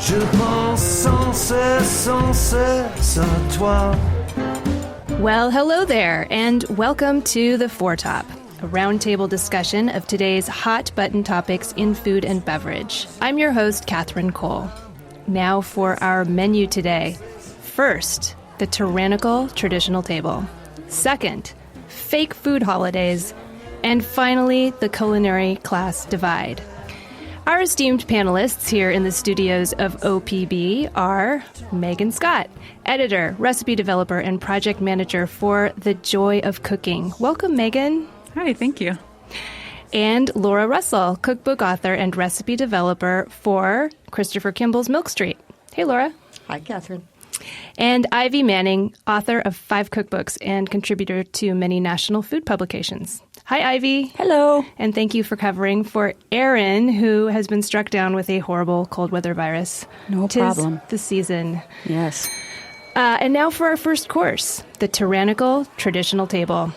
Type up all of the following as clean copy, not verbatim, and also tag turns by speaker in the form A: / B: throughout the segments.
A: Je pense sans cesse à toi.
B: Well, hello there, and welcome to The Foretop, a roundtable discussion of today's hot-button topics in food and beverage. I'm your host, Catherine Cole. Now for our menu today. First, the tyrannical traditional table. Second, fake food holidays. And finally, the culinary class divide. Our esteemed panelists here in the studios of OPB are Megan Scott, editor, recipe developer, and project manager for The Joy of Cooking. Welcome, Megan.
C: Hi, thank you.
B: And Laura Russell, cookbook author and recipe developer for Christopher Kimball's Milk Street. Hey, Laura.
D: Hi, Catherine.
B: And Ivy Manning, author of 5 cookbooks and contributor to many national food publications. Hi, Ivy.
E: Hello.
B: And thank you for covering for Erin, who has been struck down with a horrible cold weather virus.
E: No problem.
B: The season.
E: Yes.
B: And now for our first course, the tyrannical traditional table.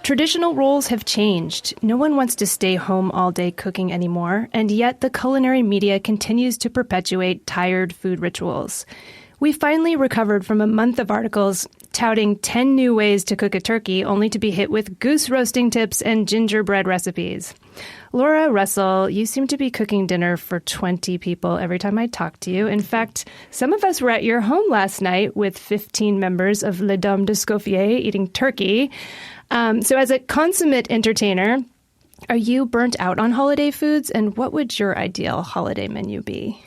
B: Traditional roles have changed. No one wants to stay home all day cooking anymore, and yet the culinary media continues to perpetuate tired food rituals. We finally recovered from a month of articles touting 10 new ways to cook a turkey, only to be hit with goose roasting tips and gingerbread recipes. Laura Russell, you seem to be cooking dinner for 20 people every time I talk to you. In fact, some of us were at your home last night with 15 members of Les Dames d'Escoffier eating turkey. So as a consummate entertainer, are you burnt out on holiday foods? And what would your ideal holiday menu be?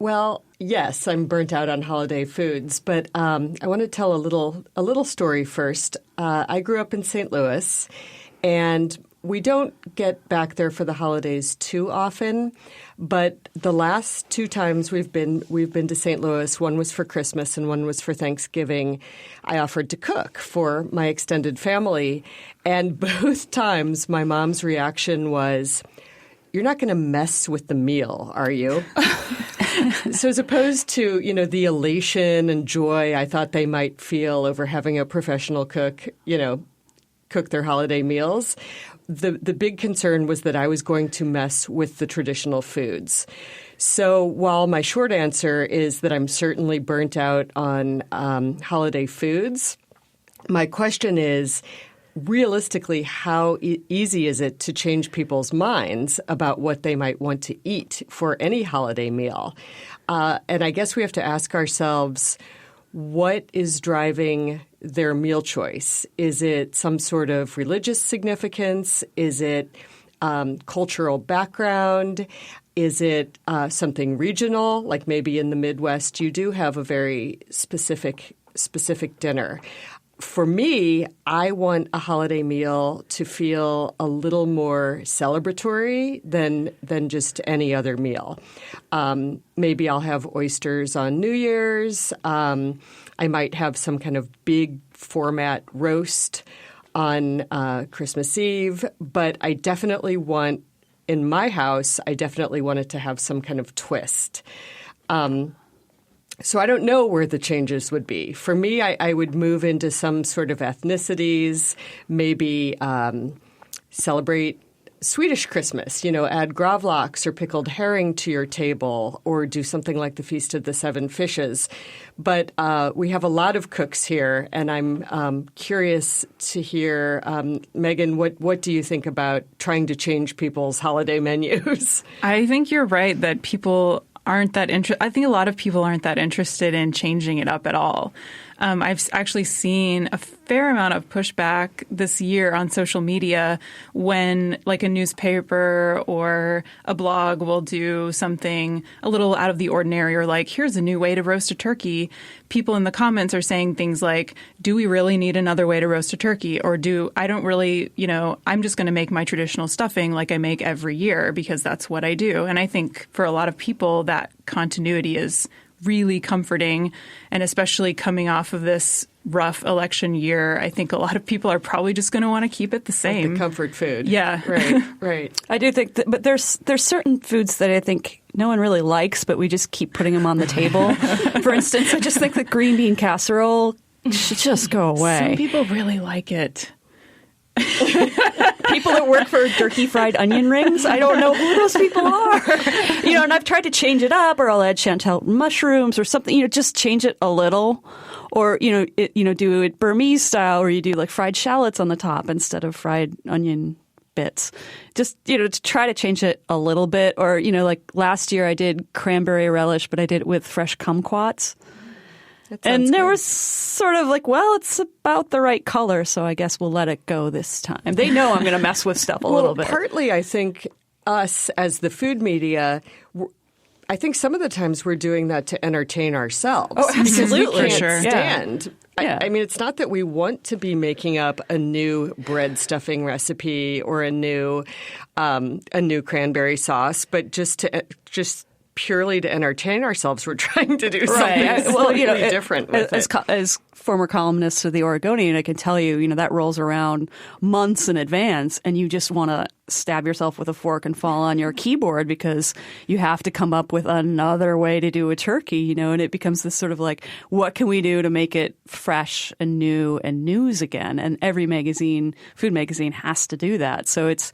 D: Well, yes, I'm burnt out on holiday foods, but I want to tell a little story first. I grew up in St. Louis, and we don't get back there for the holidays too often. But the last 2 times we've been to St. Louis, one was for Christmas and one was for Thanksgiving. I offered to cook for my extended family, and both times my mom's reaction was, "You're not going to mess with the meal, are you?" So as opposed to, the elation and joy I thought they might feel over having a professional cook, cook their holiday meals, the big concern was that I was going to mess with the traditional foods. So while my short answer is that I'm certainly burnt out on holiday foods, my question is, realistically, how easy is it to change people's minds about what they might want to eat for any holiday meal? And I guess we have to ask ourselves, what is driving their meal choice? Is it some sort of religious significance? Is it cultural background? Is it something regional? Like maybe in the Midwest, you do have a very specific dinner. For me, I want a holiday meal to feel a little more celebratory than just any other meal. Maybe I'll have oysters on New Year's. I might have some kind of big format roast on Christmas Eve. But I definitely want, in my house, I definitely want it to have some kind of twist. So I don't know where the changes would be. For me, I would move into some sort of ethnicities, maybe celebrate Swedish Christmas, add gravlax or pickled herring to your table, or do something like the Feast of the Seven Fishes. But we have a lot of cooks here, and I'm curious to hear, Megan, what do you think about trying to change people's holiday menus?
C: I think you're right that people aren't that I think a lot of people aren't that interested in changing it up at all. I've actually seen a fair amount of pushback this year on social media when like a newspaper or a blog will do something a little out of the ordinary, or like, here's a new way to roast a turkey. People in the comments are saying things like, do we really need another way to roast a turkey? Or I don't really, I'm just going to make my traditional stuffing like I make every year because that's what I do. And I think for a lot of people that continuity is really comforting, and especially coming off of this rough election year, I think a lot of people are probably just going to want to keep it the same.
D: Like the comfort food.
C: Yeah.
D: Right.
E: I do think but there's certain foods that I think no one really likes, but we just keep putting them on the table. For instance, I just think the green bean casserole should just go away.
C: Some people really like it.
E: People that work for jerky fried onion rings. I don't know who those people are. And I've tried to change it up, or I'll add chanterelle mushrooms or something, just change it a little. Or, do it Burmese style, where you do like fried shallots on the top instead of fried onion bits. Just, to try to change it a little bit. Or, like last year I did cranberry relish, but I did it with fresh kumquats. And there was sort of like, well, it's about the right color, so I guess we'll let it go this time. They know I'm going to mess with stuff a little bit.
D: Partly, I think, us as the food media, I think some of the times we're doing that to entertain ourselves.
E: Oh, absolutely.
D: Because we can't
C: Sure.
D: stand.
E: Yeah.
D: I mean, it's not that we want to be making up a new bread stuffing recipe or a new cranberry sauce, but just purely to entertain ourselves, we're trying to do something slightly different with it.
E: As former columnist of the Oregonian, I can tell you, that rolls around months in advance, and you just want to stab yourself with a fork and fall on your keyboard because you have to come up with another way to do a turkey, and it becomes this sort of like, what can we do to make it fresh and new and news again? And every food magazine has to do that. So it's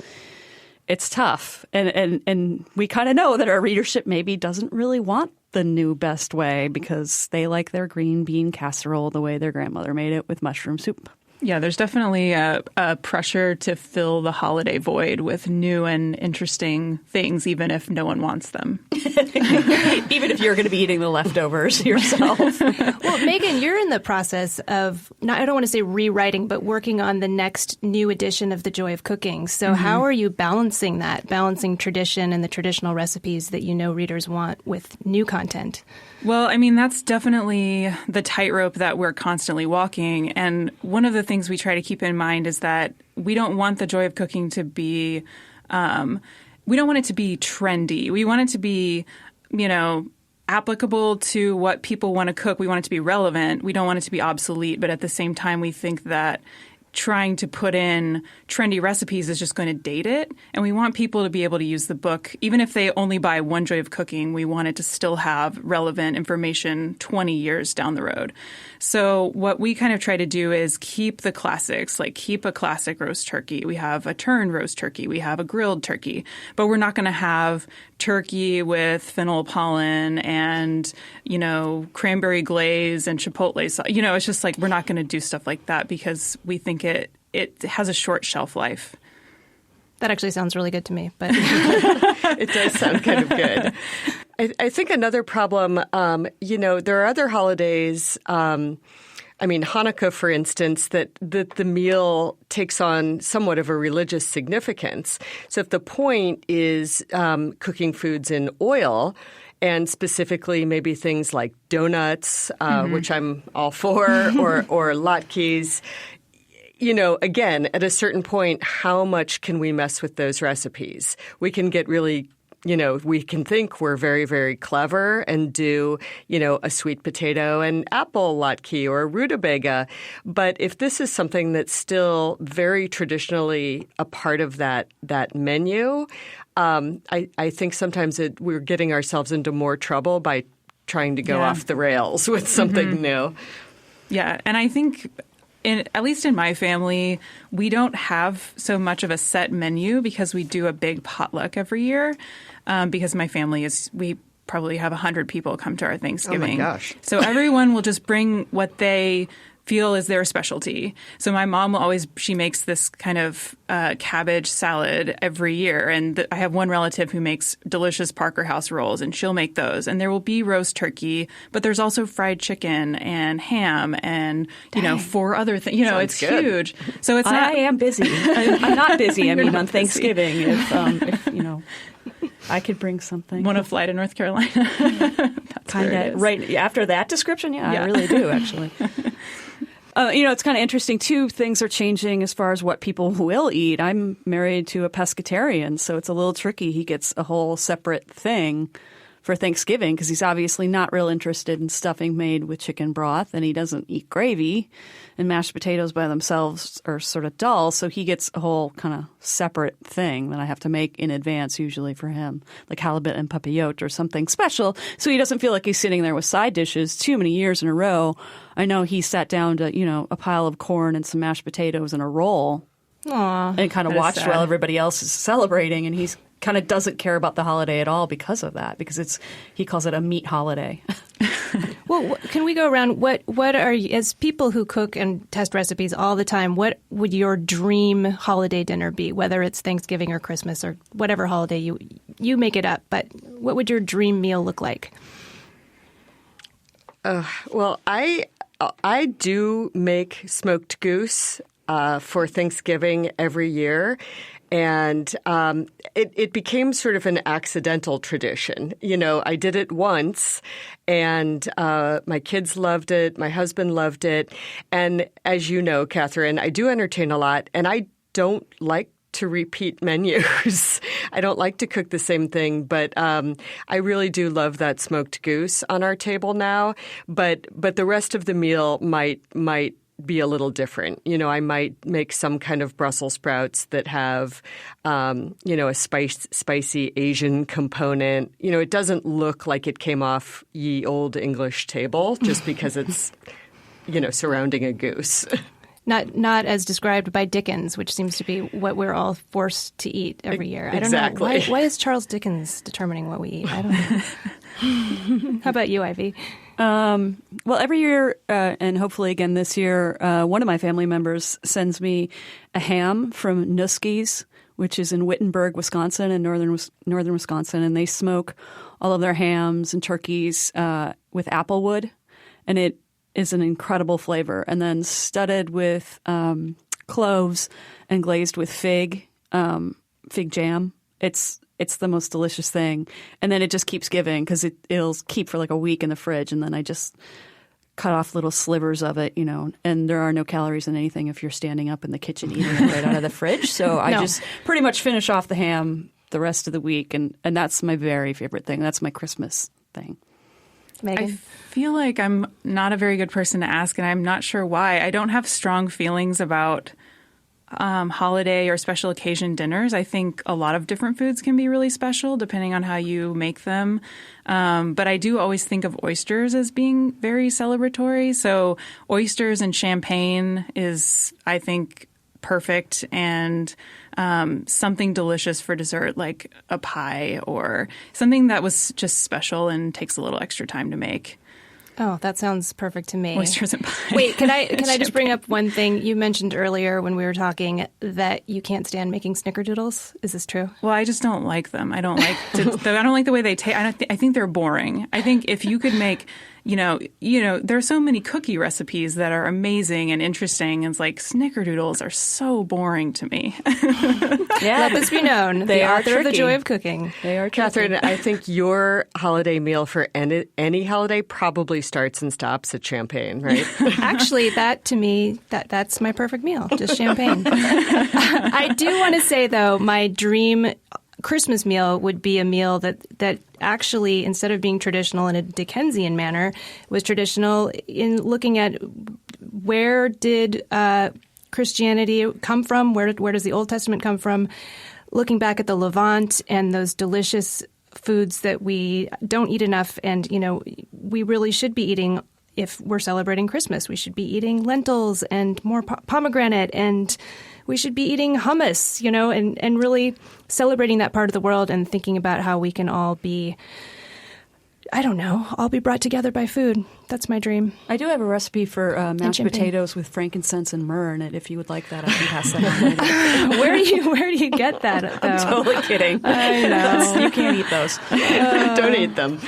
E: tough. And we kind of know that our readership maybe doesn't really want the new best way because they like their green bean casserole the way their grandmother made it with mushroom soup.
C: Yeah, there's definitely a pressure to fill the holiday void with new and interesting things, even if no one wants them.
E: Even if you're going to be eating the leftovers yourself.
B: Well, Megan, you're in the process of, I don't want to say rewriting, but working on the next new edition of The Joy of Cooking. So how are you balancing tradition and the traditional recipes that readers want with new content?
C: Well, I mean, that's definitely the tightrope that we're constantly walking. And one of the things we try to keep in mind is that we don't want the joy of cooking to be, we don't want it to be trendy. We want it to be, applicable to what people want to cook. We want it to be relevant. We don't want it to be obsolete. But at the same time, we think that trying to put in trendy recipes is just going to date it. And we want people to be able to use the book. Even if they only buy One Joy of Cooking, we want it to still have relevant information 20 years down the road. So what we kind of try to do is keep the classics, like keep a classic roast turkey. We have a turned roast turkey. We have a grilled turkey. But we're not going to have turkey with fennel pollen and, cranberry glaze and chipotle sauce. It's just like we're not going to do stuff like that because we think it has a short shelf life.
B: That actually sounds really good to me. But
D: it does sound kind of good. I think another problem, there are other holidays, Hanukkah, for instance, that the meal takes on somewhat of a religious significance. So if the point is cooking foods in oil, and specifically maybe things like donuts, which I'm all for, or latkes, again, at a certain point, how much can we mess with those recipes? We can get really we can think we're very, very clever and do, a sweet potato and apple latke or a rutabaga. But if this is something that's still very traditionally a part of that menu, I think sometimes we're getting ourselves into more trouble by trying to go off the rails with something new. Yeah,
C: and I think at least in my family, we don't have so much of a set menu because we do a big potluck every year. Because my family we probably have 100 people come to our Thanksgiving.
D: Oh my gosh.
C: So everyone will just bring what they feel is their specialty. So my mom she makes this kind of cabbage salad every year. And I have one relative who makes delicious Parker House rolls, and she'll make those. And there will be roast turkey, but there's also fried chicken and ham and, 4 other things. It's
D: good.
C: Huge. So it's not.
E: I am busy. I'm not busy. On Thanksgiving, if I could bring something.
C: Want to fly to North Carolina?
E: Kind of right after that description. Yeah, I really do, actually. It's kind of interesting, too. Things are changing as far as what people will eat. I'm married to a pescatarian, so it's a little tricky. He gets a whole separate thing for Thanksgiving because he's obviously not real interested in stuffing made with chicken broth, and he doesn't eat gravy, and mashed potatoes by themselves are sort of dull, so he gets a whole kind of separate thing that I have to make in advance usually for him, like halibut and papillote or something special, so he doesn't feel like he's sitting there with side dishes too many years in a row. I know he sat down to, a pile of corn and some mashed potatoes and a roll
B: Aw,
E: and kind of
C: that is
E: watched
C: sad.
E: while everybody else is celebrating, and he's kind of doesn't care about the holiday at all because of that, because he calls it a meat holiday.
B: Well, can we go around? What are you, as people who cook and test recipes all the time, what would your dream holiday dinner be? Whether it's Thanksgiving or Christmas or whatever holiday you make it up, but what would your dream meal look like?
D: Well, I do make smoked goose for Thanksgiving every year. And it became sort of an accidental tradition. You know, I did it once, and my kids loved it. My husband loved it. And as you know, Catherine, I do entertain a lot, and I don't like to repeat menus. I don't like to cook the same thing, but I really do love that smoked goose on our table now. But the rest of the meal might be a little different. You know, I might make some kind of Brussels sprouts that have, a spicy Asian component. You know, it doesn't look like it came off ye old English table just because it's, surrounding a goose.
B: Not as described by Dickens, which seems to be what we're all forced to eat every year. I don't
D: Exactly.
B: know. Why is Charles Dickens determining what we eat? I don't know. How about you, Ivy?
E: Well, every year, and hopefully again this year, one of my family members sends me a ham from Nuski's, which is in Wittenberg, Wisconsin, in northern Wisconsin, and they smoke all of their hams and turkeys with applewood, and it is an incredible flavor, and then studded with cloves and glazed with fig jam. It's the most delicious thing. And then it just keeps giving because it'll keep for like a week in the fridge. And then I just cut off little slivers of it, and there are no calories in anything if you're standing up in the kitchen eating it right out of the fridge. So I just pretty much finish off the ham the rest of the week. And that's my very favorite thing. That's my Christmas thing.
B: Megan?
C: I feel like I'm not a very good person to ask, and I'm not sure why. I don't have strong feelings about holiday or special occasion dinners. I think a lot of different foods can be really special depending on how you make them. But I do always think of oysters as being very celebratory. So oysters and champagne is, I think, perfect, and something delicious for dessert like a pie or something that was just special and takes a little extra time to make.
B: Oh, that sounds perfect to me.
C: Oysters and pie.
B: Wait, can I just bring up one thing? You mentioned earlier when we were talking that you can't stand making snickerdoodles. Is this true?
C: Well, I just don't like them. I don't like the way they taste. I think they're boring. I think if you could make, there are so many cookie recipes that are amazing and interesting. And it's like snickerdoodles are so boring to me.
B: Yeah, let this be known.
E: They
B: the
E: are
B: author of The
E: tricky.
B: Joy of Cooking.
E: They are
D: Catherine, I think your holiday meal for any holiday probably starts and stops at champagne, right?
B: Actually, that to me, that's my perfect meal, just champagne. I do want to say, though, my dream Christmas meal would be a meal that actually, instead of being traditional in a Dickensian manner, was traditional in looking at where did Christianity come from, where does the Old Testament come from, looking back at the Levant and those delicious foods that we don't eat enough, and we really should be eating. If we're celebrating Christmas, we should be eating lentils and more pomegranate, and we should be eating hummus, and really celebrating that part of the world and thinking about how we can all be, all be brought together by food. That's my dream.
E: I do have a recipe for mashed
B: champagne.
E: potatoes with frankincense and myrrh in it. If you would like that, I can pass that on later.
B: Where do you get that? Though?
E: I'm totally kidding.
B: I know.
E: You can't eat those.
D: Don't eat them.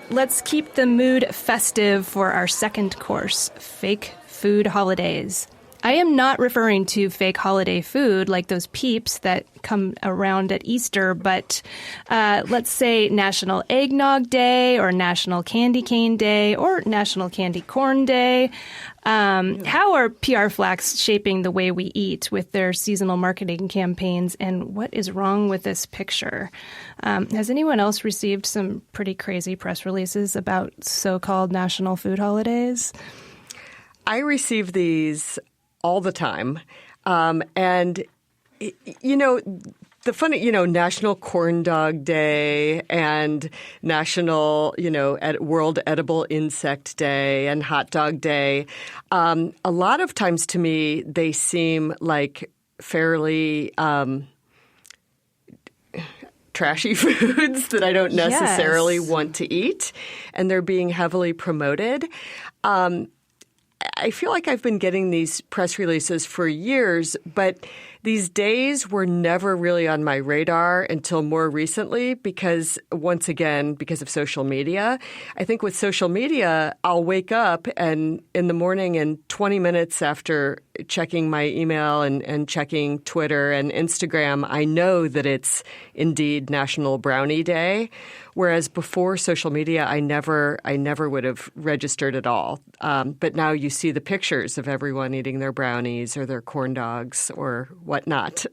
B: Let's keep the mood festive for our second course, fake food holidays. I am not referring to fake holiday food like those Peeps that come around at Easter, but let's say National Eggnog Day or National Candy Cane Day or National Candy Corn Day. How are PR Flacks shaping the way we eat with their seasonal marketing campaigns, and what is wrong with this picture? Has anyone else received some pretty crazy press releases about so-called national food holidays?
D: I receive these all the time. And, the funny, National Corn Dog Day and National, World Edible Insect Day and Hot Dog Day. A lot of times to me, they seem like fairly trashy foods that I don't necessarily want to eat, and they're being heavily promoted. I feel like I've been getting these press releases for years, but these days were never really on my radar until more recently because, once again, because of social media. I think with social media, I'll wake up and in the morning and 20 minutes after checking my email and checking Twitter and Instagram, I know that it's indeed National Brownie Day. Whereas before social media, I never would have registered at all. But now you see the pictures of everyone eating their brownies or their corn dogs or whatnot.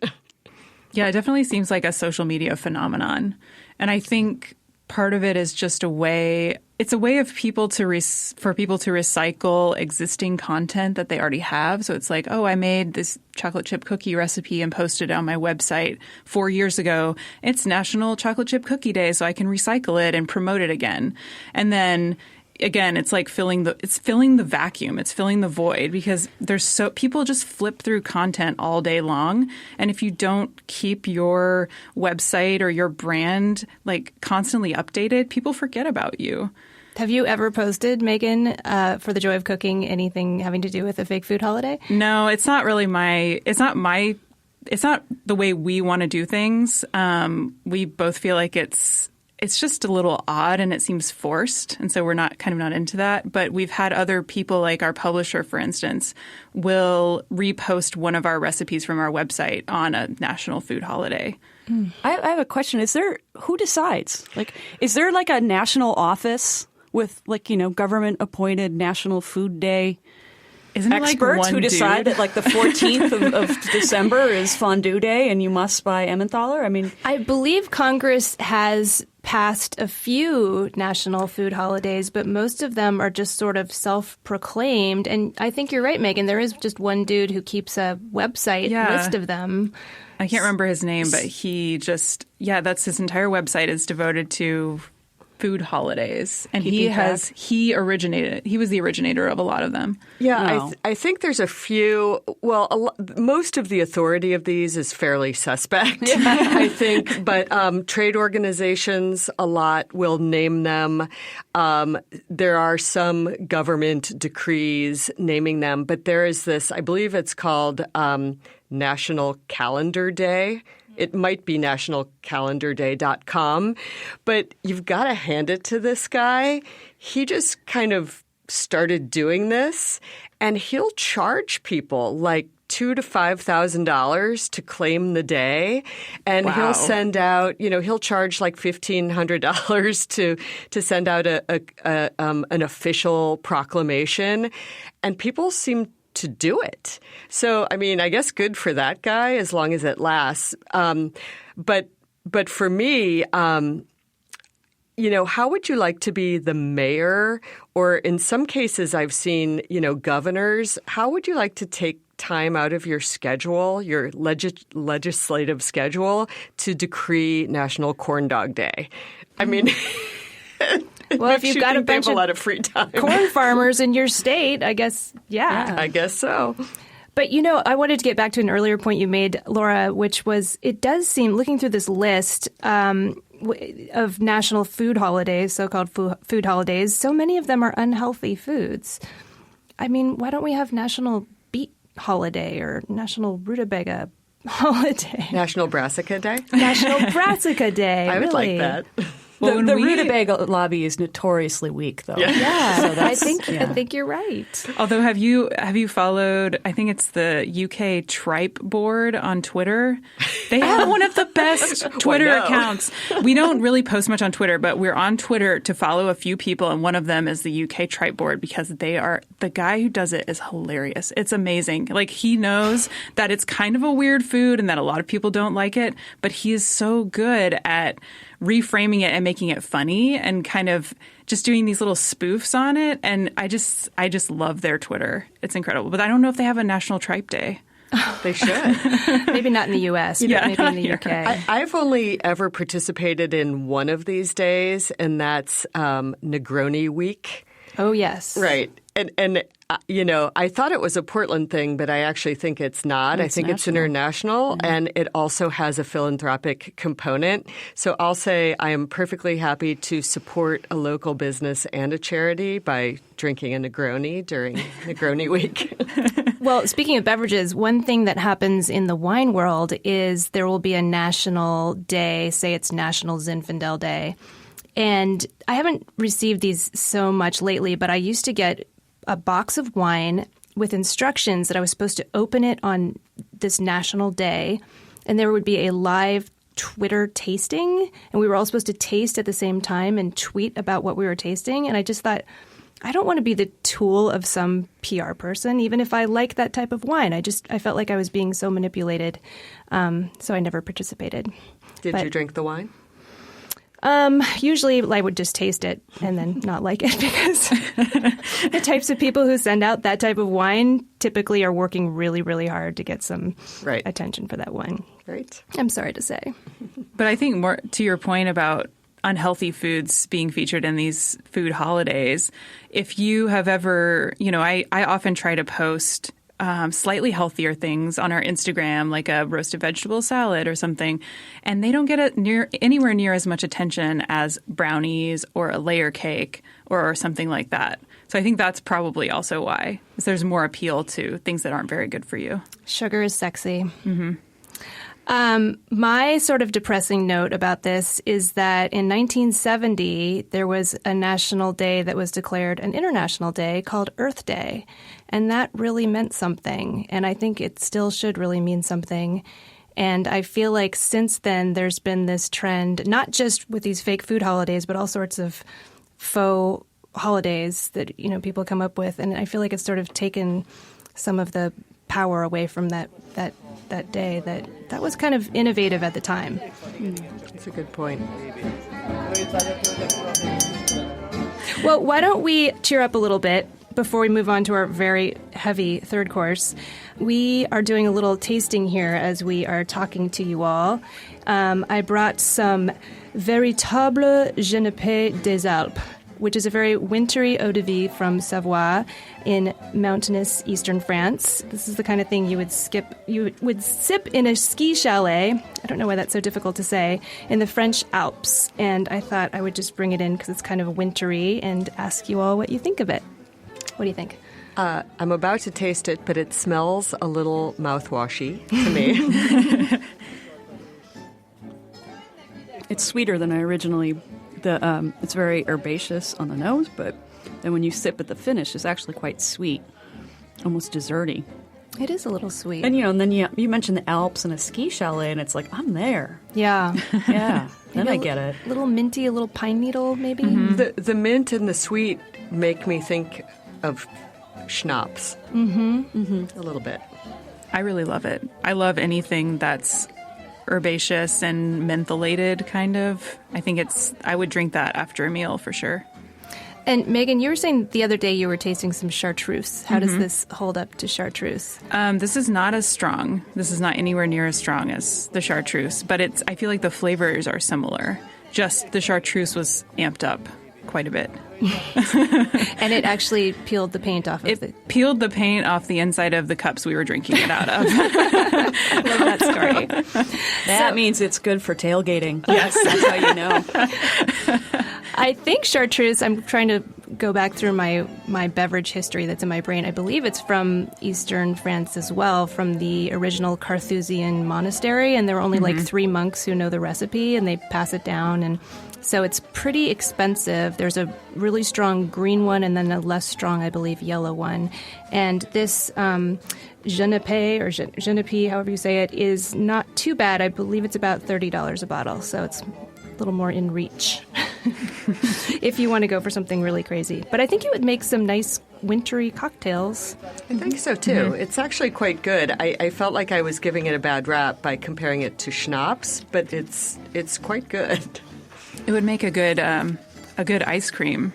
C: Yeah, it definitely seems like a social media phenomenon. And I think part of it is just a way of people for people to recycle existing content that they already have. So it's like, oh, I made this chocolate chip cookie recipe and posted it on my website 4 years ago. It's National Chocolate Chip Cookie Day, so I can recycle it and promote it again. And then again, it's like filling the vacuum. It's filling the void because people just flip through content all day long. And if you don't keep your website or your brand like constantly updated, people forget about you.
B: Have you ever posted, Megan, for the joy of cooking, anything having to do with a fake food holiday?
C: No, it's not really it's not the way we want to do things. We both feel like it's just a little odd and it seems forced. And so we're not into that. But we've had other people, like our publisher, for instance, will repost one of our recipes from our website on a national food holiday.
E: I have a question. Who decides? Is there a national office with government appointed National Food Day
C: Isn't it
E: experts who decide that the 14th of December is Fondue Day and you must buy Emmentaler? I mean,
B: I believe Congress has passed a few national food holidays, but most of them are just sort of self-proclaimed. And I think you're right, Megan. There is just one dude who keeps a website list of them.
C: I can't remember his name, but that's his entire website is devoted to food holidays, and he was the originator of a lot of them.
D: Yeah, I think there's a few. Well, most of the authority of these is fairly suspect, I think. But trade organizations, a lot will name them. There are some government decrees naming them, but there is this. I believe it's called National Calendar Day. It might be nationalcalendarday.com, but you've got to hand it to this guy. He just kind of started doing this, and he'll charge people like $2,000 to $5,000 to claim the day, and he'll send out. He'll charge like $1,500 to send out an official proclamation, and people seem to do it. So, I mean, I guess good for that guy as long as it lasts. But for me, how would you like to be the mayor? Or in some cases I've seen, governors. How would you like to take time out of your schedule, your legislative schedule, to decree National Corn Dog Day? I mean...
B: Well, if you've got a bunch of
D: lot of free time,
B: corn farmers in your state, I guess,
D: I guess so.
B: But, I wanted to get back to an earlier point you made, Laura, which was it does seem, looking through this list of national food holidays, so-called food holidays, so many of them are unhealthy foods. I mean, why don't we have National Beet Holiday or National Rutabaga Holiday?
D: National Brassica Day?
B: National Brassica Day.
D: I would like that.
E: The rutabaga lobby is notoriously weak, though.
D: Yeah.
B: So I think you're right.
C: Although, have you followed? I think it's the UK Tripe board on Twitter. They have one of the best Twitter accounts. We don't really post much on Twitter, but we're on Twitter to follow a few people, and one of them is the UK Tripe board because the guy who does it is hilarious. It's amazing. He knows that it's kind of a weird food and that a lot of people don't like it, but he is so good at reframing it and making it funny and kind of just doing these little spoofs on it. And I just love their Twitter. It's incredible. But I don't know if they have a National Tripe Day.
D: They should.
B: Maybe not in the U.S., but maybe in the UK.
D: I've only ever participated in one of these days, and that's Negroni Week.
B: Oh, yes.
D: Right. And I thought it was a Portland thing, but I actually think it's not. I think it's international, and it also has a philanthropic component. So I'll say I am perfectly happy to support a local business and a charity by drinking a Negroni during Negroni Week.
B: Well, speaking of beverages, one thing that happens in the wine world is there will be a national day, say it's National Zinfandel Day. And I haven't received these so much lately, but I used to get a box of wine with instructions that I was supposed to open it on this national day, and there would be a live Twitter tasting, and we were all supposed to taste at the same time and tweet about what we were tasting. And I just thought, I don't want to be the tool of some PR person, even if I like that type of wine. I felt like I was being so manipulated, so I never participated.
D: Did you drink the wine?
B: Usually I would just taste it and then not like it, because the types of people who send out that type of wine typically are working really, really hard to get some attention for that wine.
D: Right.
B: I'm sorry to say.
C: But I think more to your point about unhealthy foods being featured in these food holidays, if you have ever, I often try to post slightly healthier things on our Instagram, like a roasted vegetable salad or something, and they don't get anywhere near as much attention as brownies or a layer cake or something like that. So I think that's probably also why, is there's more appeal to things that aren't very good for you.
B: Sugar is sexy. Mm-hmm. My sort of depressing note about this is that in 1970, there was a national day that was declared an international day called Earth Day. And that really meant something. And I think it still should really mean something. And I feel like since then, there's been this trend, not just with these fake food holidays, but all sorts of faux holidays that, people come up with. And I feel like it's sort of taken some of the power away from that day that was kind of innovative at the time.
D: That's a good point.
B: Well, why don't we cheer up a little bit before we move on to our very heavy third course? We are doing a little tasting here as we are talking to you all. I brought some Véritable Genepe des Alpes, which is a very wintry eau de vie from Savoie in mountainous eastern France. This is the kind of thing you would sip in a ski chalet. I don't know why that's so difficult to say, in the French Alps. And I thought I would just bring it in because it's kind of wintry and ask you all what you think of it. What do you think?
D: I'm about to taste it, but it smells a little mouthwashy to me.
E: It's sweeter than I originally. It's very herbaceous on the nose, but then when you sip at the finish, it's actually quite sweet, almost desserty.
B: It is a little sweet.
E: And then you mentioned the Alps and a ski chalet, and it's like, I'm there.
B: Yeah.
E: Yeah. Then I get it.
B: A little minty, a little pine needle, maybe.
D: Mm-hmm. The mint and the sweet make me think of schnapps. Mm-hmm. Mm-hmm. A little bit.
C: I really love it. I love anything that's herbaceous and mentholated, kind of. I would drink that after a meal for sure.
B: And Megan, you were saying the other day you were tasting some chartreuse. How does this hold up to chartreuse?
C: This is not as strong. This is not anywhere near as strong as the chartreuse, but I feel like the flavors are similar. Just the chartreuse was amped up quite a bit.
B: And it actually peeled the paint off of it.
C: Peeled the paint off the inside of the cups we were drinking it out of.
B: I love that story.
E: That means it's good for tailgating. Yes, that's how you know.
B: I think chartreuse, I'm trying to go back through my beverage history that's in my brain. I believe it's from Eastern France as well, from the original Carthusian monastery. And there were only like 3 monks who know the recipe, and they pass it down. And so it's pretty expensive. There's a really strong green one and then a less strong, I believe, yellow one. And this Genepe, or Genepe, however you say it, is not too bad. I believe it's about $30 a bottle. So it's a little more in reach if you want to go for something really crazy. But I think it would make some nice wintry cocktails.
D: I think so, too. Mm-hmm. It's actually quite good. I felt like I was giving it a bad rap by comparing it to schnapps, but it's quite good.
C: It would make a good ice cream.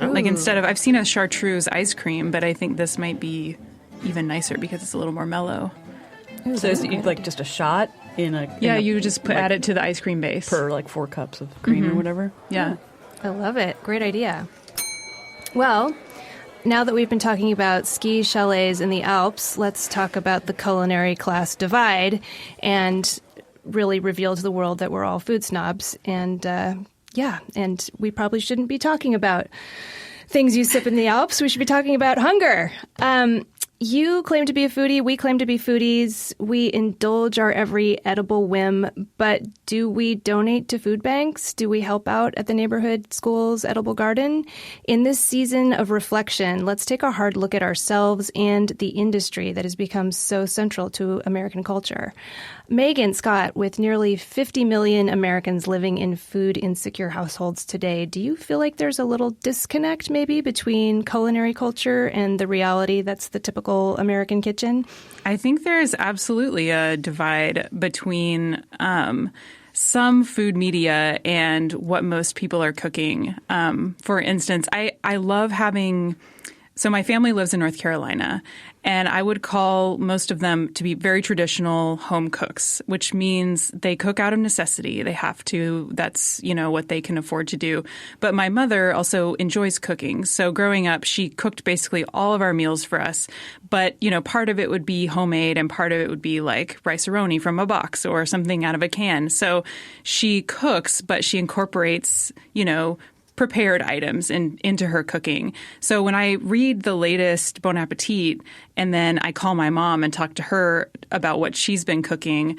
C: Ooh. Like I've seen a chartreuse ice cream, but I think this might be even nicer because it's a little more mellow.
B: Ooh,
E: So is it like just a shot in a
C: You just add it to the ice cream base.
E: per like 4 cups of cream or whatever.
C: Yeah.
B: I love it. Great idea. Well, now that we've been talking about ski chalets in the Alps, let's talk about the culinary class divide and really reveal to the world that we're all food snobs. And and we probably shouldn't be talking about things you sip in the Alps. We should be talking about hunger. You claim to be a foodie. We claim to be foodies. We indulge our every edible whim. But do we donate to food banks? Do we help out at the neighborhood school's edible garden? In this season of reflection, let's take a hard look at ourselves and the industry that has become so central to American culture. Megan Scott, with nearly 50 million Americans living in food-insecure households today, do you feel like there's a little disconnect maybe between culinary culture and the reality that's the typical American kitchen?
C: I think there's absolutely a divide between some food media and what most people are cooking. For instance, I love having... So my family lives in North Carolina, and I would call most of them to be very traditional home cooks, which means they cook out of necessity. They have to. That's, what they can afford to do. But my mother also enjoys cooking. So growing up, she cooked basically all of our meals for us. But, part of it would be homemade and part of it would be like rice-a-roni from a box or something out of a can. So she cooks, but she incorporates, prepared items into her cooking. So when I read the latest Bon Appetit and then I call my mom and talk to her about what she's been cooking,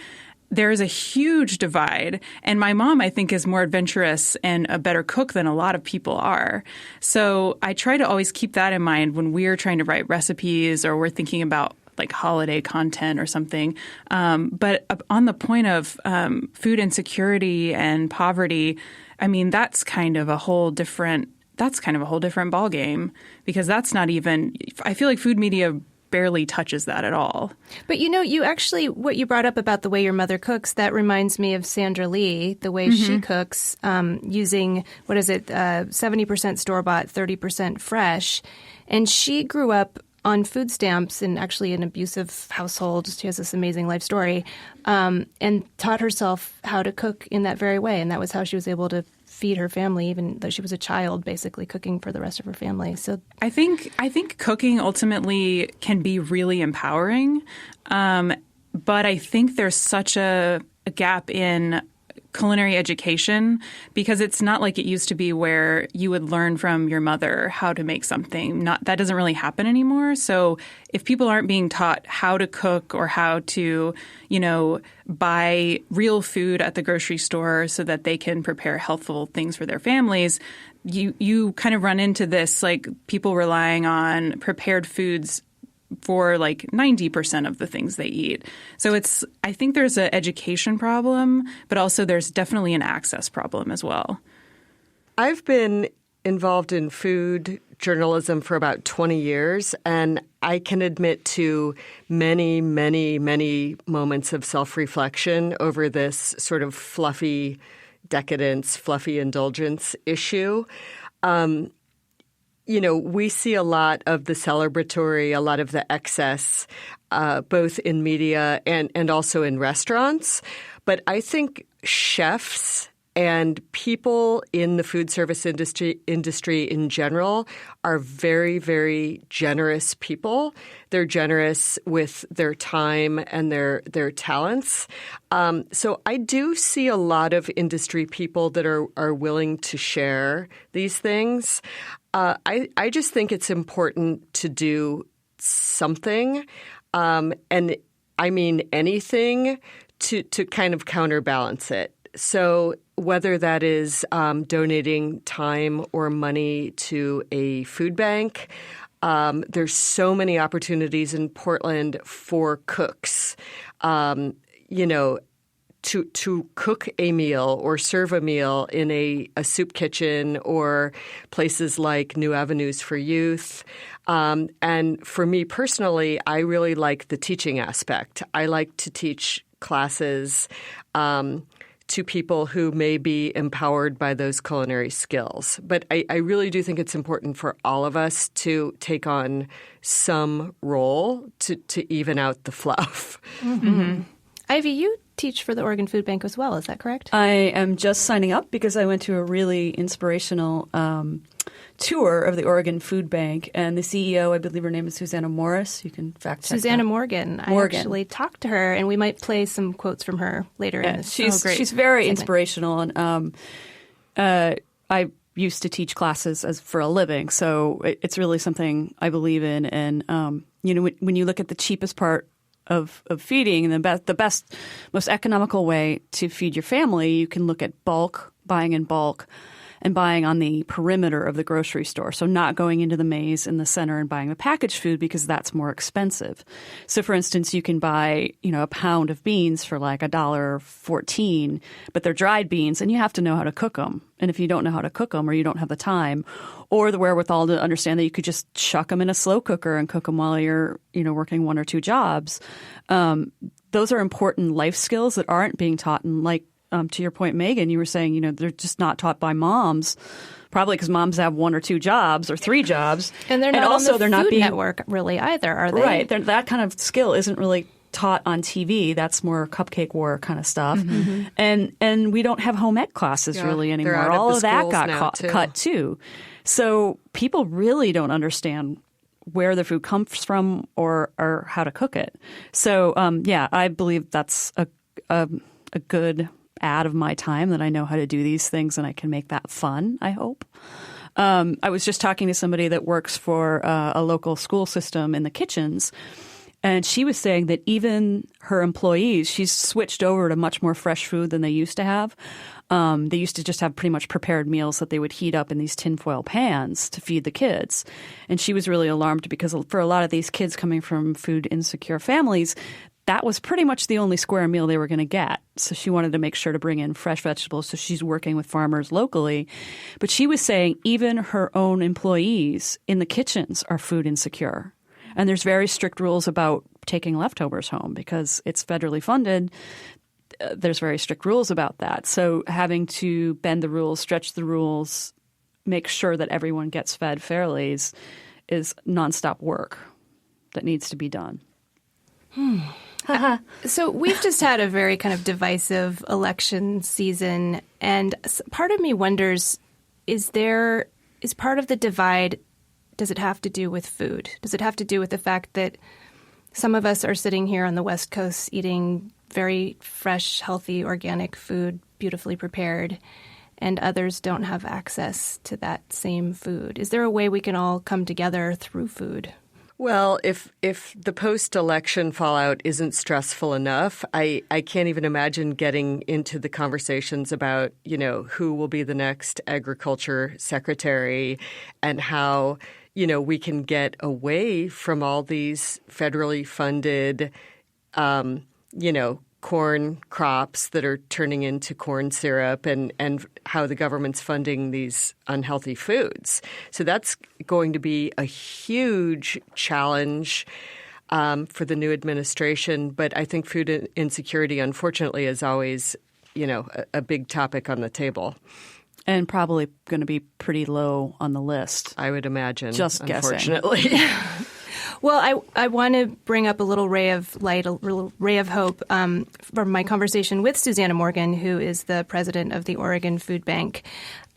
C: there is a huge divide. And my mom, I think, is more adventurous and a better cook than a lot of people are. So I try to always keep that in mind when we're trying to write recipes or we're thinking about like holiday content or something. But on the point of food insecurity and poverty, I mean, that's kind of a whole different ballgame, because that's not even, I feel like food media barely touches that at all. But
B: you actually, what you brought up about the way your mother cooks, that reminds me of Sandra Lee, the way she cooks using, 70% store-bought, 30% fresh. And she grew up on food stamps in actually an abusive household. She has this amazing life story, and taught herself how to cook in that very way. And that was how she was able to feed her family, even though she was a child, basically cooking for the rest of her family. So
C: I think cooking ultimately can be really empowering. But I think there's such a gap in culinary education, because it's not like it used to be where you would learn from your mother how to make something. That doesn't really happen anymore. So if people aren't being taught how to cook or how to, buy real food at the grocery store so that they can prepare healthful things for their families, you kind of run into this, like, people relying on prepared foods for like 90% of the things they eat. So I think there's an education problem, but also there's definitely an access problem as well.
D: I've been involved in food journalism for about 20 years, and I can admit to many, many, many moments of self-reflection over this sort of fluffy decadence, fluffy indulgence issue. We see a lot of the celebratory, a lot of the excess, both in media and also in restaurants. But I think chefs and people in the food service industry in general are very, very generous people. They're generous with their time and their talents. So I do see a lot of industry people that are willing to share these things. I just think it's important to do something, and I mean anything, to kind of counterbalance it. So whether that is donating time or money to a food bank, there's so many opportunities in Portland for cooks, to cook a meal or serve a meal in a soup kitchen or places like New Avenues for Youth. And for me personally, I really like the teaching aspect. I like to teach classes to people who may be empowered by those culinary skills. But I really do think it's important for all of us to take on some role to even out the fluff.
B: Mm-hmm. Ivy, you teach for the Oregon Food Bank as well. Is that correct?
E: I am just signing up because I went to a really inspirational tour of the Oregon Food Bank, and the CEO, I believe her name is Susanna Morris. You can fact check
B: Susanna Morgan. I actually talked to her, and we might play some quotes from her later in this.
E: She's very inspirational, and I used to teach classes for a living, so it's really something I believe in. And when you look at the cheapest part of feeding and the best, most economical way to feed your family, you can look at buying in bulk, and buying on the perimeter of the grocery store. So not going into the maze in the center and buying the packaged food because that's more expensive. So for instance, you can buy, a pound of beans for like $1.14, but they're dried beans and you have to know how to cook them. And if you don't know how to cook them or you don't have the time or the wherewithal to understand that you could just chuck them in a slow cooker and cook them while you're, working one or two jobs, those are important life skills that aren't being taught. And like, to your point, Megan, you were saying, they're just not taught by moms, probably because moms have one or two jobs or three jobs.
B: And they're not
E: also,
B: on the Food Network really either, are they?
E: Right. That kind of skill isn't really taught on TV. That's more Cupcake War kind of stuff. Mm-hmm. And we don't have home ec classes really anymore. All of that got cut too. So people really don't understand where the food comes from or how to cook it. So, I believe that's a good add of my time that I know how to do these things and I can make that fun, I hope. I was just talking to somebody that works for a local school system in the kitchens, and she was saying that even her employees, she's switched over to much more fresh food than they used to have. They used to just have pretty much prepared meals that they would heat up in these tinfoil pans to feed the kids. And she was really alarmed because for a lot of these kids coming from food insecure families, that was pretty much the only square meal they were going to get. So she wanted to make sure to bring in fresh vegetables. So she's working with farmers locally. But she was saying even her own employees in the kitchens are food insecure. And there's very strict rules about taking leftovers home because it's federally funded. There's very strict rules about that. So having to bend the rules, stretch the rules, make sure that everyone gets fed fairly is nonstop work that needs to be done.
B: So we've just had a very kind of divisive election season, and part of me wonders, is part of the divide, does it have to do with food? Does it have to do with the fact that some of us are sitting here on the West Coast eating very fresh, healthy, organic food, beautifully prepared, and others don't have access to that same food? Is there a way we can all come together through food?
D: Well, if the post-election fallout isn't stressful enough, I can't even imagine getting into the conversations about, who will be the next agriculture secretary and how, we can get away from all these federally funded, corn crops that are turning into corn syrup and how the government's funding these unhealthy foods. So that's going to be a huge challenge for the new administration. But I think food insecurity, unfortunately, is always, a big topic on the table.
E: And probably going to be pretty low on the list.
D: I would imagine,
E: just
D: unfortunately.
B: Well, I want to bring up a little ray of light, a little ray of hope from my conversation with Susanna Morgan, who is the president of the Oregon Food Bank.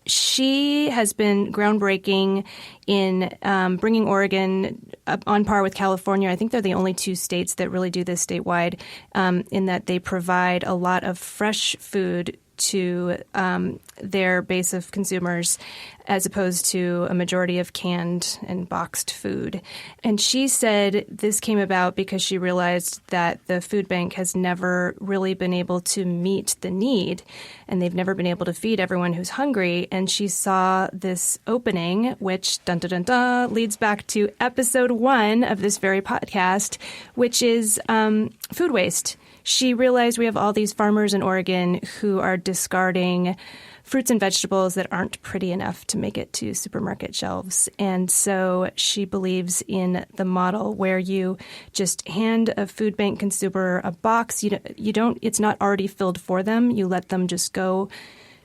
B: She has been groundbreaking in bringing Oregon up on par with California. I think they're the only two states that really do this statewide, in that they provide a lot of fresh food to their base of consumers as opposed to a majority of canned and boxed food. And she said this came about because she realized that the food bank has never really been able to meet the need, and they've never been able to feed everyone who's hungry. And she saw this opening, which, dun dun dun dun, leads back to episode 1 of this very podcast, which is food waste. She realized we have all these farmers in Oregon who are discarding fruits and vegetables that aren't pretty enough to make it to supermarket shelves. And so she believes in the model where you just hand a food bank consumer a box. You don't. It's not already filled for them. You let them just go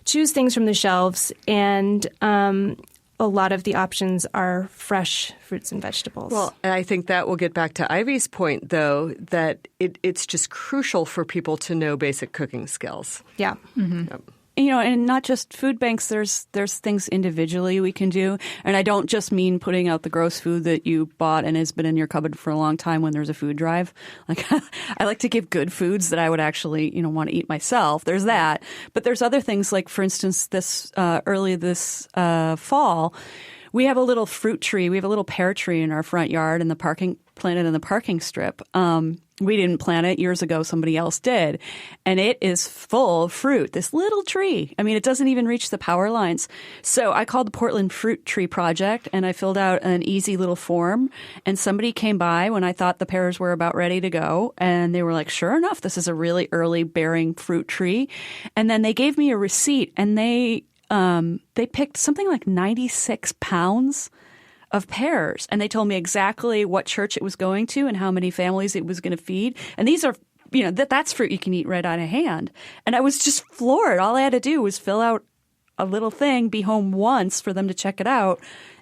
B: choose things from the shelves, and a lot of the options are fresh fruits and vegetables.
D: Well, and I think that will get back to Ivy's point, though, that it's just crucial for people to know basic cooking skills.
B: Yeah. Mm-hmm.
D: Yep.
E: And not just food banks, there's things individually we can do. And I don't just mean putting out the gross food that you bought and has been in your cupboard for a long time when there's a food drive. Like, I like to give good foods that I would actually, want to eat myself. There's that. But there's other things like, for instance, early this fall, we have a little fruit tree. We have a little pear tree in our front yard planted in the parking strip. We didn't plant it years ago. Somebody else did. And it is full of fruit, this little tree. I mean, it doesn't even reach the power lines. So I called the Portland Fruit Tree Project, and I filled out an easy little form. And somebody came by when I thought the pears were about ready to go. And they were like, sure enough, this is a really early bearing fruit tree. And then they gave me a receipt, and they picked something like 96 pounds of pears. And they told me exactly what church it was going to and how many families it was going to feed. And these are, that's fruit you can eat right out of hand. And I was just floored. All I had to do was fill out a little thing, be home once for them to check it out.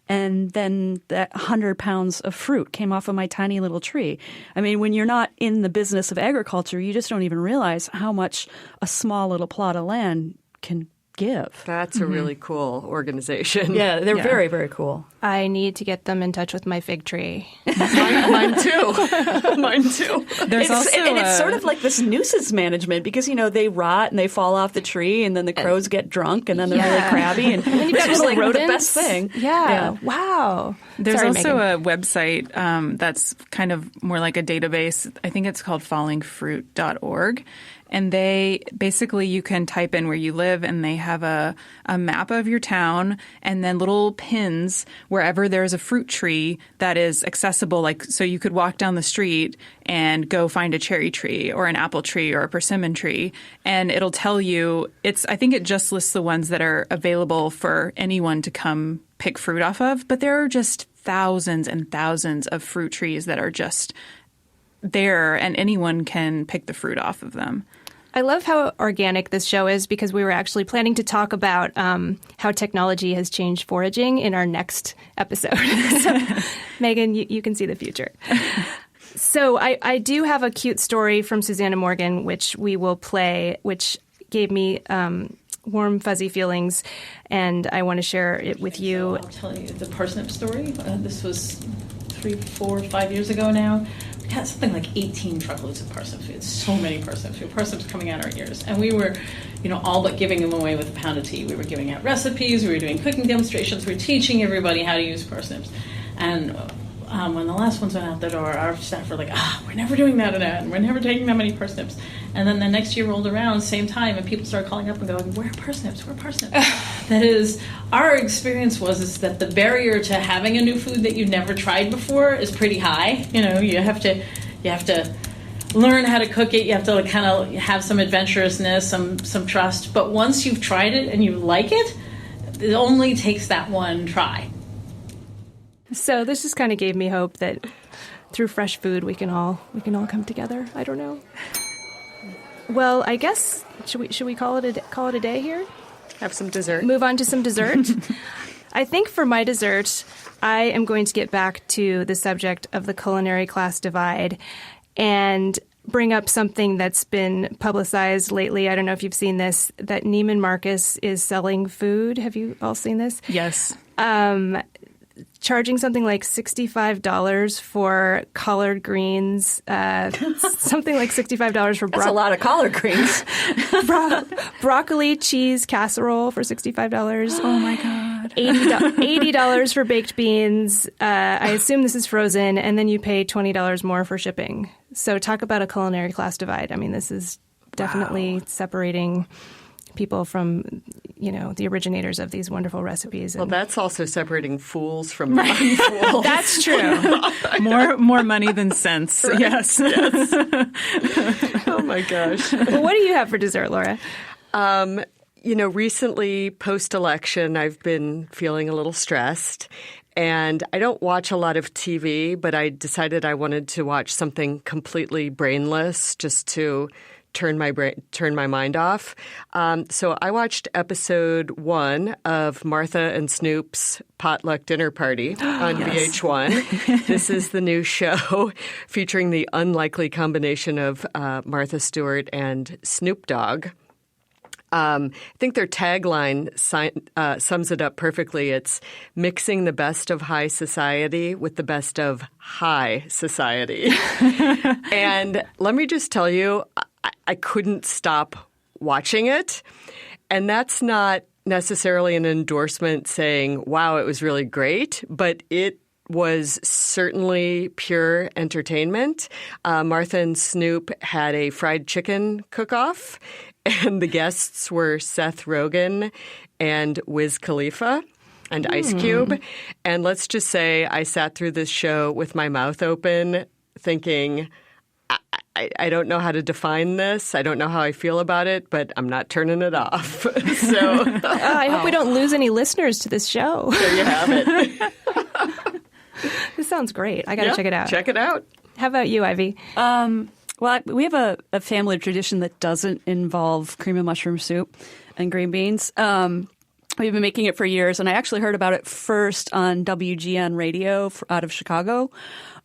E: And then that 100 pounds of fruit came off of my tiny little tree. I mean, when you're not in the business of agriculture, you just don't even realize how much a small little plot of land can give.
D: That's a really cool organization.
E: Yeah, they're very, very cool.
B: I need to get them in touch with my fig tree.
D: Mine too. Mine too.
E: It's sort of like this nuisance management because, they rot and they fall off the tree and then the crows get drunk and then they're really crabby. And
B: then you've got
E: just
B: little
E: the
B: rodents.
E: best thing.
B: Yeah. Wow.
C: There's
B: Sorry,
C: also
B: Megan.
C: a website that's kind of more like a database. I think it's called fallingfruit.org. And you can type in where you live, and they have a map of your town and then little pins wherever there's a fruit tree that is accessible. Like, so you could walk down the street and go find a cherry tree or an apple tree or a persimmon tree. And it'll tell you, I think it just lists the ones that are available for anyone to come pick fruit off of. But there are just thousands and thousands of fruit trees that are just there, and anyone can pick the fruit off of them.
B: I love how organic this show is because we were actually planning to talk about how technology has changed foraging in our next episode. So, Megan, you can see the future. So I do have a cute story from Susanna Morgan, which we will play, which gave me warm, fuzzy feelings, and I want to share it with you.
F: I'll tell you the parsnip story. This was 3, 4, 5 years ago now. We had something like 18 truckloads of parsnips. We had so many parsnips. We had parsnips coming out our ears. And we were, all but giving them away with a pound of tea. We were giving out recipes. We were doing cooking demonstrations. We were teaching everybody how to use parsnips. And when the last ones went out the door, our staff were like, we're never doing that again. We're never taking that many parsnips. And then the next year rolled around, same time, and people started calling up and going, where are parsnips? Where are parsnips? That is, our experience is that the barrier to having a new food that you've never tried before is pretty high. You have to learn how to cook it. You have to kind of have some adventurousness, some trust. But once you've tried it and you like it, it only takes that one try.
B: So this just kind of gave me hope that through fresh food we can all come together. I don't know. Well, I guess should we call it a day here?
D: Have some dessert.
B: Move on to some dessert. I think for my dessert, I am going to get back to the subject of the culinary class divide and bring up something that's been publicized lately. I don't know if you've seen this, that Neiman Marcus is selling food. Have you all seen this?
C: Yes.
B: Charging something like $65 for collard greens, something like $65 for
E: That's a lot of collard greens.
B: broccoli cheese casserole for $65.
C: Oh my God.
B: $80 for baked beans. I assume this is frozen, and then you pay $20 more for shipping. So talk about a culinary class divide. I mean, this is definitely separating people from, the originators of these wonderful recipes.
D: Well, that's also separating fools from the unfools.
B: That's true.
C: More money than sense. Right. Yes.
D: Oh, my gosh.
B: Well, what do you have for dessert, Laura?
D: recently, post-election, I've been feeling a little stressed. And I don't watch a lot of TV, but I decided I wanted to watch something completely brainless just to turn my mind off. So I watched episode 1 of Martha and Snoop's Potluck Dinner Party on VH1. This is the new show featuring the unlikely combination of Martha Stewart and Snoop Dogg. I think their tagline sums it up perfectly. It's mixing the best of high society with the best of high society. And let me just tell you, I couldn't stop watching it. And that's not necessarily an endorsement saying, wow, it was really great, but it was certainly pure entertainment. Martha and Snoop had a fried chicken cook-off, and the guests were Seth Rogen and Wiz Khalifa and Ice Cube. And let's just say I sat through this show with my mouth open thinking, I don't know how to define this. I don't know how I feel about it, but I'm not turning it off. So
B: I hope we don't lose any listeners to this show.
D: There you have it.
B: This sounds great. I got to check it out.
D: Check it out.
B: How about you, Ivy?
E: Well, we have a family tradition that doesn't involve cream of mushroom soup and green beans. We've been making it for years, and I actually heard about it first on WGN radio out of Chicago.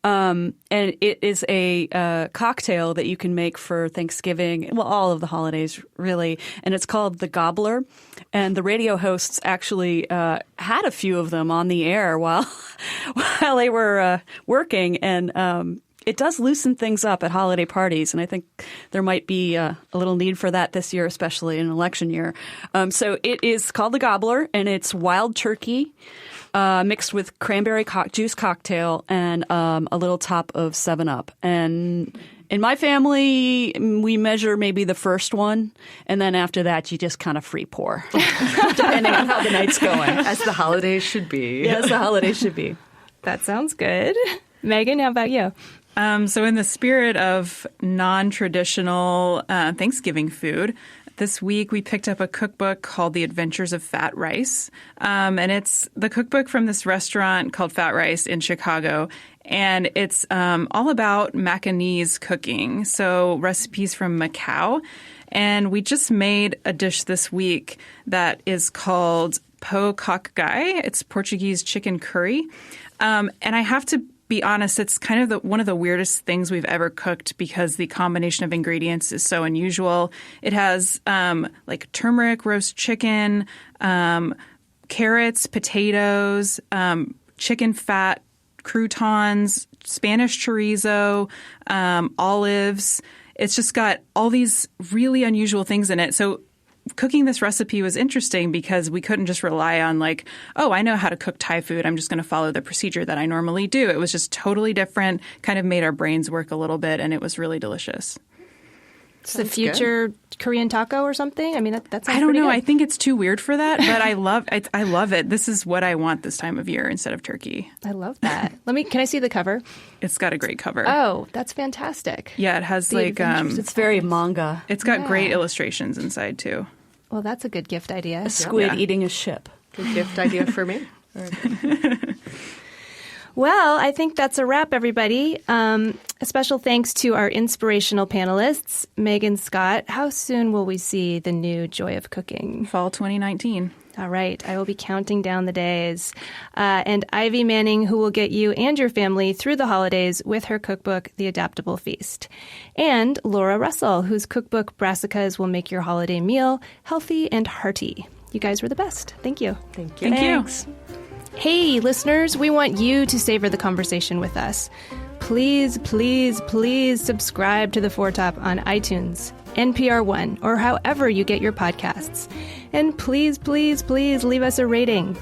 E: And it is a cocktail that you can make for Thanksgiving, well, all of the holidays, really. And it's called the Gobbler. And the radio hosts actually had a few of them on the air while they were working. And it does loosen things up at holiday parties. And I think there might be a little need for that this year, especially in an election year. So it is called the Gobbler, and it's wild turkey. Mixed with cranberry juice cocktail and a little top of 7-Up. And in my family, we measure maybe the first one, and then after that, you just kind of free pour, depending on how the night's going.
D: As the holidays should be.
E: As the holidays should be.
B: That sounds good. Megan, how about you?
C: So in the spirit of non-traditional Thanksgiving food, this week we picked up a cookbook called The Adventures of Fat Rice. And it's the cookbook from this restaurant called Fat Rice in Chicago. And it's all about Macanese cooking, so recipes from Macau. And we just made a dish this week that is called po cock gai. It's Portuguese chicken curry. And I have to be honest, it's kind of one of the weirdest things we've ever cooked because the combination of ingredients is so unusual. It has like turmeric roast chicken, carrots, potatoes, chicken fat, croutons, Spanish chorizo, olives. It's just got all these really unusual things in it. So cooking this recipe was interesting because we couldn't just rely on like, oh, I know how to cook Thai food. I'm just going to follow the procedure that I normally do. It was just totally different, kind of made our brains work a little bit, and it was really delicious.
B: It's the future Korean taco or something? I mean, that sounds
C: I don't know.
B: good.
C: I think it's too weird for that, but I love it. This is what I want this time of year instead of turkey.
B: I love that. Can I see the cover?
C: It's got a great cover.
B: Oh, that's fantastic.
C: Yeah, it has
E: It's very manga.
C: It's got great illustrations inside too.
B: Well, that's a good gift idea.
E: A squid eating a ship.
D: Good gift idea for me.
B: Well, I think that's a wrap, everybody. A special thanks to our inspirational panelists. Megan Scott, how soon will we see the new Joy of Cooking?
C: Fall 2019.
B: All right. I will be counting down the days. And Ivy Manning, who will get you and your family through the holidays with her cookbook, The Adaptable Feast. And Laura Russell, whose cookbook, Brassicas, will make your holiday meal healthy and hearty. You guys were the best. Thank you.
D: Thank you.
C: Thanks.
B: Hey, listeners, we want you to savor the conversation with us. Please, please, please subscribe to The Foretop on iTunes, NPR One, or however you get your podcasts. And please, please, please leave us a rating.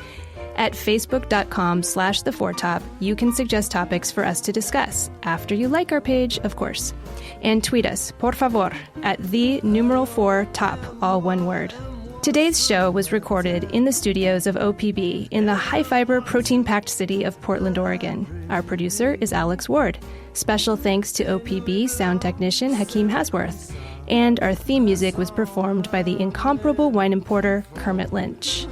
B: At facebook.com/theforetop, you can suggest topics for us to discuss, after you like our page, of course. And tweet us, por favor, at @4top, all one word. Today's show was recorded in the studios of OPB in the high-fiber, protein-packed city of Portland, Oregon. Our producer is Alex Ward. Special thanks to OPB sound technician Hakeem Hasworth. And our theme music was performed by the incomparable wine importer, Kermit Lynch.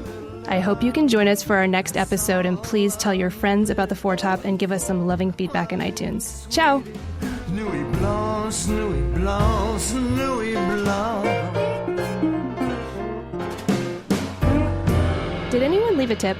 B: I hope you can join us for our next episode, and please tell your friends about the Four Top and give us some loving feedback in iTunes. Ciao!
A: Nuit blanche, nuit blanche, nuit blanche.
B: Did anyone leave a tip?